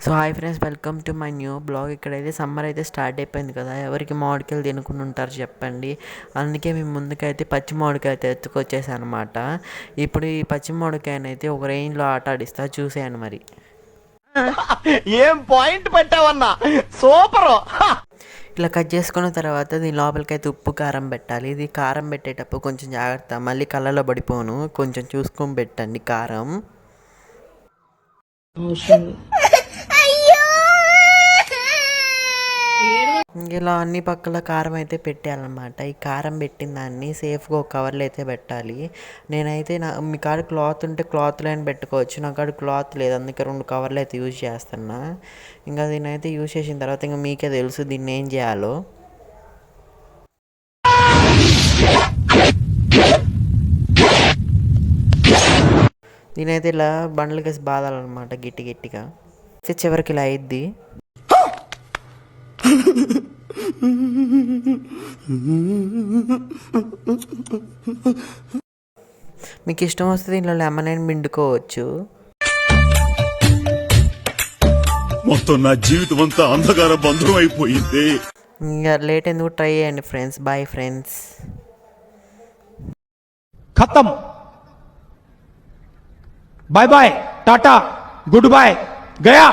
So hi friends, welcome to my new blog. ఇక్కడైతే summer అయితే start అయిపోయింది కదా, ఎవరికి మామిడికాయలు తినుకుని ఉంటారు చెప్పండి. అందుకే మేము ముందుకైతే పచ్చి మామిడికాయ అయితే ఎత్తుకొచ్చేసాను అనమాట. ఇప్పుడు ఈ పచ్చి మామిడికాయనైతే ఒక రేంజ్లో ఆట ఆడిస్తా, చూసేయండి మరి. ఏం పాయింట్ పెట్టావన్నా, సూపర్. ఇట్లా కట్ చేసుకున్న తర్వాత దీని లోపలికైతే ఉప్పు కారం పెట్టాలి. ఇది కారం పెట్టేటప్పుడు కొంచెం జాగ్రత్త, మళ్ళీ కళ్ళలో పడిపోను, కొంచెం చూసుకొని పెట్టండి కారం. ఇలా అన్ని పక్కల కారం అయితే పెట్టాలన్నమాట. ఈ కారం పెట్టిన దాన్ని సేఫ్గా ఒక కవర్లో అయితే పెట్టాలి. నేనైతే మీ కాడ క్లాత్ ఉంటే క్లాత్లో అయినా పెట్టుకోవచ్చు, నా కాడ క్లాత్ లేదు, అందుకే 2 కవర్లు అయితే యూజ్ చేస్తున్నా. ఇంకా దీన్ని అయితే యూజ్ చేసిన తర్వాత ఇంకా మీకే తెలుసు దీన్ని ఏం చేయాలో. దీనైతే ఇలా బండ్లకేసి బాధాలన్నమాట గట్టి గట్టిగా. చివరికి ఇలా అయిద్ది. మీకు ఇష్టం వస్తే దీంట్లో లెమన్ అయినా పిండుకోవచ్చు. మొత్తం నా జీవితం అంతా అంధకార బంధం అయిపోయింది. ఇంకా లేట్ ఎందుకు, ట్రై చేయండి ఫ్రెండ్స్. Bye friends. खत्म. Bye bye, tata, good bye, गया.